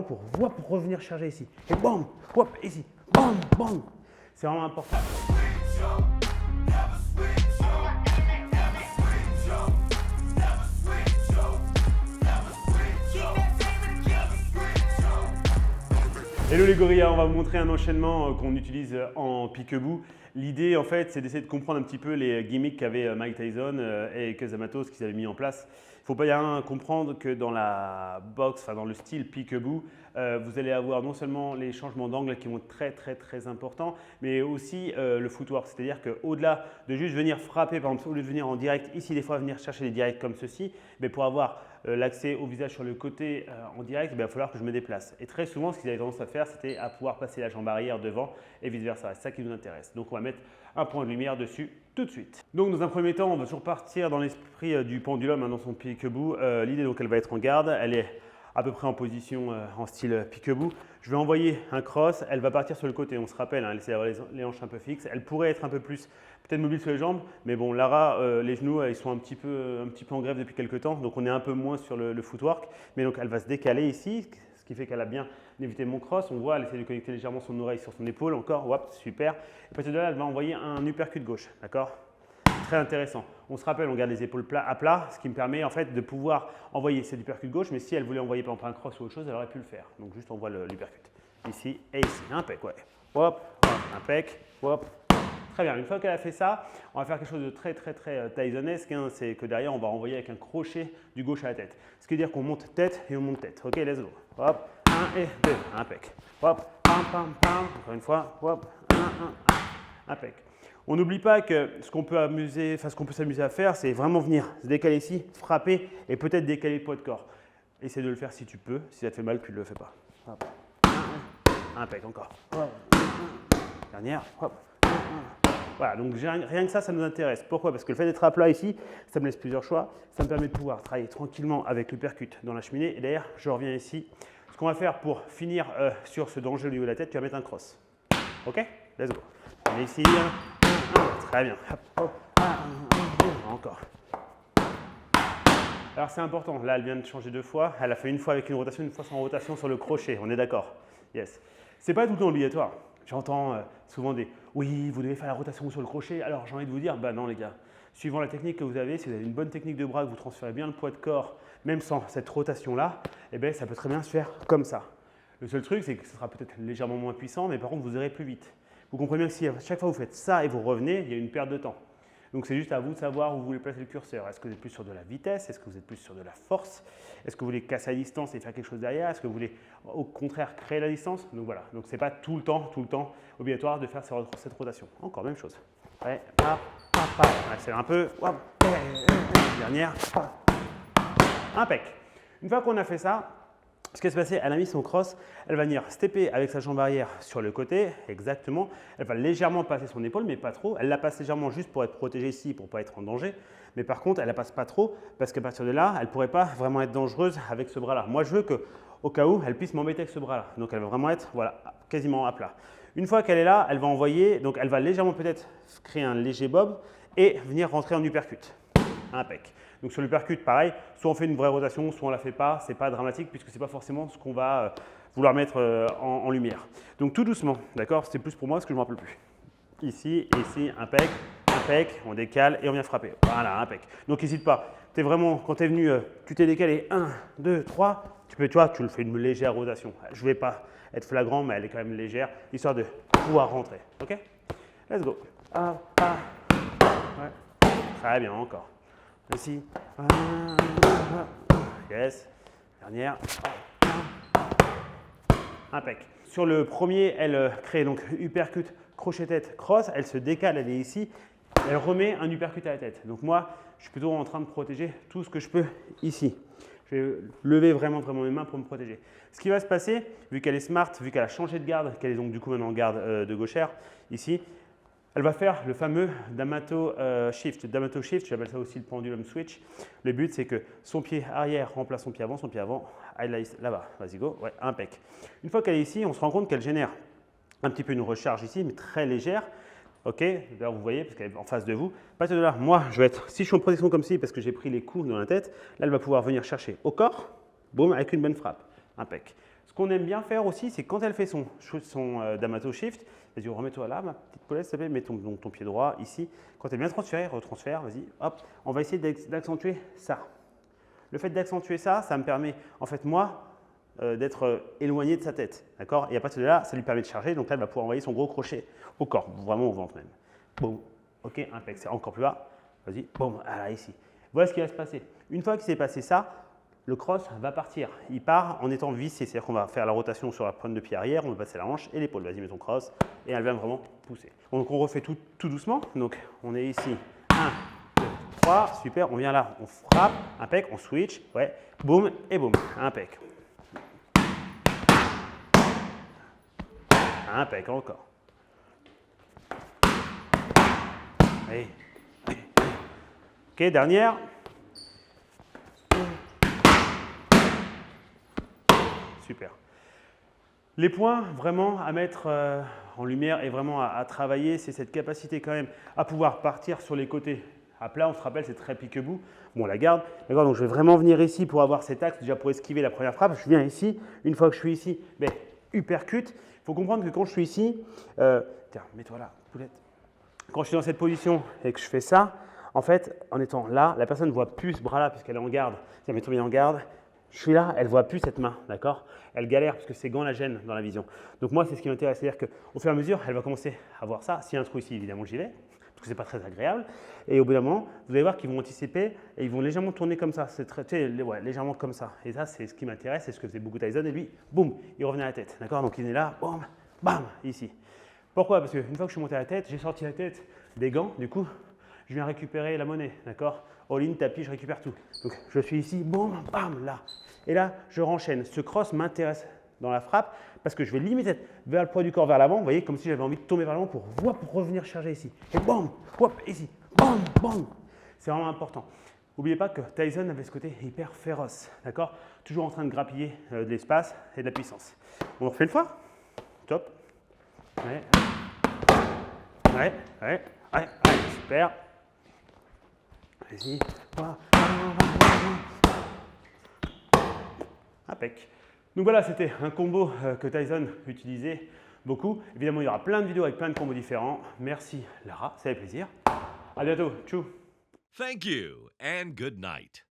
vraiment pour revenir charger ici. Et bam, hop, ici, bam, bam. C'est vraiment important. Hello les gorillas, on va vous montrer un enchaînement qu'on utilise en pique-bout. L'idée en fait c'est d'essayer de comprendre un petit peu les gimmicks qu'avaient Mike Tyson et Cus D'Amato, ce qu'ils avaient mis en place. Il ne faut pas bien comprendre que dans la boxe, enfin dans le style pique-bout, vous allez avoir non seulement les changements d'angle qui vont être très importants, mais aussi le footwork. C'est-à-dire qu'au-delà de juste venir frapper, par exemple, au lieu de venir en direct, ici des fois venir chercher les directs comme ceci, mais pour avoir l'accès au visage sur le côté en direct, il va falloir que je me déplace. Et très souvent, ce qu'ils avaient tendance à faire, c'était à pouvoir passer la jambe arrière devant et vice-versa. C'est ça qui nous intéresse. Donc, on va mettre un point de lumière dessus tout de suite. Donc, dans un premier temps, on va toujours partir dans l'esprit du pendulum, dans son pique-bout. L'idée, donc, elle va être en garde. Elle est à peu près en position en style pique-bout. Je vais envoyer un cross, elle va partir sur le côté. On se rappelle, elle essaie d'avoir les hanches un peu fixes. Elle pourrait être un peu plus peut-être mobile sur les jambes, mais bon, Lara, les genoux, ils sont un petit peu en grève depuis quelques temps, donc on est un peu moins sur le footwork. Mais donc elle va se décaler ici, ce qui fait qu'elle a bien évité mon cross. On voit, elle essaie de connecter légèrement son oreille sur son épaule, encore, hop, super. Et puis de là, elle va envoyer un uppercut gauche, d'accord? Très intéressant. On se rappelle, on garde les épaules à plat, ce qui me permet en fait de pouvoir envoyer cet uppercut gauche, mais si elle voulait envoyer par exemple un cross ou autre chose, elle aurait pu le faire. Donc juste on voit l'uppercut. Ici et ici. Impec, ouais. Hop, impec, hop. Très bien. Une fois qu'elle a fait ça, on va faire quelque chose de très Tysonesque. Hein, c'est que derrière, on va renvoyer avec un crochet du gauche à la tête. Ce qui veut dire qu'on monte tête et on monte tête. Ok, let's go. Hop, 1 et 2. Impec. Hop, pam, pam, pam. Encore une fois. Hop, 1, 1, impec. On n'oublie pas que ce qu'on peut s'amuser à faire, c'est vraiment venir se décaler ici, frapper et peut-être décaler le poids de corps. Essaye de le faire si tu peux. Si ça te fait mal, tu ne le fais pas. Hop. Impec, encore. Dernière. Hop. Voilà, donc rien que ça nous intéresse. Pourquoi? Parce que le fait d'être à plat ici, ça me laisse plusieurs choix. Ça me permet de pouvoir travailler tranquillement avec l'uppercut dans la cheminée. Et d'ailleurs, je reviens ici. Ce qu'on va faire pour finir sur ce danger au niveau de la tête, tu vas mettre un cross. Ok? Let's go. On est ici. Très bien. Encore. Alors c'est important. Là, elle vient de changer 2 fois. Elle a fait une fois avec une rotation, une fois sans rotation sur le crochet. On est d'accord? Yes. C'est pas tout le temps obligatoire. J'entends souvent des « oui, vous devez faire la rotation sur le crochet ». Alors j'ai envie de vous dire « bah non les gars, suivant la technique que vous avez, si vous avez une bonne technique de bras, que vous transférez bien le poids de corps, même sans cette rotation-là, eh bien, ça peut très bien se faire comme ça. Le seul truc, c'est que ce sera peut-être légèrement moins puissant, mais par contre, vous irez plus vite. Vous comprenez bien que si à chaque fois vous faites ça et vous revenez, il y a une perte de temps. Donc c'est juste à vous de savoir où vous voulez placer le curseur. Est-ce que vous êtes plus sur de la vitesse? Est-ce que vous êtes plus sur de la force? Est-ce que vous voulez casser à distance et faire quelque chose derrière? Est-ce que vous voulez au contraire créer la distance? Donc voilà, donc ce n'est pas tout le temps obligatoire de faire cette rotation. Encore même chose. Ouais, accélère un peu. Dernière. Impec. Une fois qu'on a fait ça, ce qui va se passer, elle a mis son cross, elle va venir stepper avec sa jambe arrière sur le côté, exactement. Elle va légèrement passer son épaule, mais pas trop. Elle la passe légèrement juste pour être protégée ici, pour ne pas être en danger. Mais par contre, elle ne la passe pas trop, parce qu'à partir de là, elle ne pourrait pas vraiment être dangereuse avec ce bras-là. Moi, je veux qu'au cas où, elle puisse m'embêter avec ce bras-là. Donc, elle va vraiment être voilà, quasiment à plat. Une fois qu'elle est là, elle va envoyer, donc elle va légèrement peut-être créer un léger bob et venir rentrer en uppercut. Impec. Donc sur l'uppercut, pareil, soit on fait une vraie rotation, soit on ne la fait pas, ce n'est pas dramatique puisque ce n'est pas forcément ce qu'on va vouloir mettre en lumière. Donc tout doucement, d'accord? C'était plus pour moi parce que je ne me rappelle plus. Ici, ici, impec, impec, on décale et on vient frapper. Voilà, impec. Donc n'hésite pas, es vraiment, quand tu es venu, tu t'es décalé, 1, 2, 3, tu le fais une légère rotation. Je ne vais pas être flagrant, mais elle est quand même légère, histoire de pouvoir rentrer. Ok? Let's go. Ouais. Très bien, encore. Ici. Yes. Dernière. Impec. Sur le premier, elle crée donc uppercut, crochet tête, cross. Elle se décale, elle est ici. Elle remet un uppercut à la tête. Donc moi, je suis plutôt en train de protéger tout ce que je peux ici. Je vais lever vraiment mes mains pour me protéger. Ce qui va se passer, vu qu'elle est smart, vu qu'elle a changé de garde, qu'elle est donc du coup maintenant en garde de gauchère, ici, elle va faire le fameux D'Amato Shift. D'Amato Shift, j'appelle ça aussi le pendulum switch. Le but, c'est que son pied arrière remplace son pied avant, là-bas, vas-y go, ouais, impec. Une fois qu'elle est ici, on se rend compte qu'elle génère un petit peu une recharge ici, mais très légère. Ok, d'ailleurs vous voyez, parce qu'elle est en face de vous. À partir de là, moi, je vais être, si je suis en protection comme ci, parce que j'ai pris les coups dans la tête, là, elle va pouvoir venir chercher au corps, boum, avec une bonne frappe, impec. Ce qu'on aime bien faire aussi, c'est quand elle fait son D'Amato Shift, vas-y, remets-toi là, ma petite Paulette, s'il te plaît, mets ton pied droit ici. Quand elle est bien transférée, retransfère, vas-y, hop. On va essayer d'accentuer ça. Le fait d'accentuer ça, ça me permet, en fait, moi, d'être éloigné de sa tête. D'accord? Et à partir de là, ça lui permet de charger. Donc là, elle va pouvoir envoyer son gros crochet au corps, vraiment au ventre même. Boum. OK, impec. C'est encore plus bas. Vas-y. Boum. Voilà, ici. Voilà ce qui va se passer. Une fois qu'il s'est passé ça, le cross va partir. Il part en étant vissé. C'est-à-dire qu'on va faire la rotation sur la pointe de pied arrière, on va passer la hanche et l'épaule. Vas-y, mets ton cross. Et elle va vraiment pousser. Donc on refait tout doucement. Donc on est ici. 1, 2, 3. Super. On vient là. On frappe. Impec. On switch. Ouais. Boum et boum. Impec. Impec, encore. Allez. Ok, dernière. Super. Les points vraiment à mettre en lumière et vraiment à travailler, c'est cette capacité quand même à pouvoir partir sur les côtés à plat. On se rappelle, c'est très pique-bout. Bon, on la garde. D'accord, donc je vais vraiment venir ici pour avoir cet axe, déjà pour esquiver la première frappe. Je viens ici. Une fois que je suis ici, uppercut. Il faut comprendre que quand je suis ici, tiens, mets-toi là, poulette. Quand je suis dans cette position et que je fais ça, en fait, en étant là, la personne ne voit plus ce bras-là puisqu'elle est en garde. Tiens, mets-toi bien en garde. Je suis là, elle ne voit plus cette main, d'accord? Elle galère parce que ses gants la gênent dans la vision. Donc moi, c'est ce qui m'intéresse. C'est-à-dire qu'au fur et à mesure, elle va commencer à voir ça. S'il y a un trou ici, évidemment, j'y vais, parce que ce n'est pas très agréable. Et au bout d'un moment, vous allez voir qu'ils vont anticiper et ils vont légèrement tourner comme ça. C'est très, ouais, légèrement comme ça. Et ça, c'est ce qui m'intéresse, c'est ce que faisait beaucoup Tyson. Et lui, boum, il revenait à la tête, d'accord? Donc il est là, boum, bam, ici. Pourquoi? Parce qu'une fois que je suis monté à la tête, j'ai sorti la tête des gants, du coup, je viens récupérer la monnaie, d'accord? All-in, tapis, je récupère tout. Donc, je suis ici, boum, bam, là. Et là, je renchaîne. Ce cross m'intéresse dans la frappe parce que je vais limiter vers le poids du corps vers l'avant. Vous voyez, comme si j'avais envie de tomber vers l'avant pour revenir charger ici. Et boum, hop, ici, boum, boum. C'est vraiment important. N'oubliez pas que Tyson avait ce côté hyper féroce, d'accord? Toujours en train de grappiller de l'espace et de la puissance. On refait une fois? Top. Ouais. Ouais, super. Vas-y. Impec. Donc voilà, c'était un combo que Tyson utilisait beaucoup. Évidemment, il y aura plein de vidéos avec plein de combos différents. Merci Lara, ça fait plaisir. À bientôt. Tchou. Thank you and good night.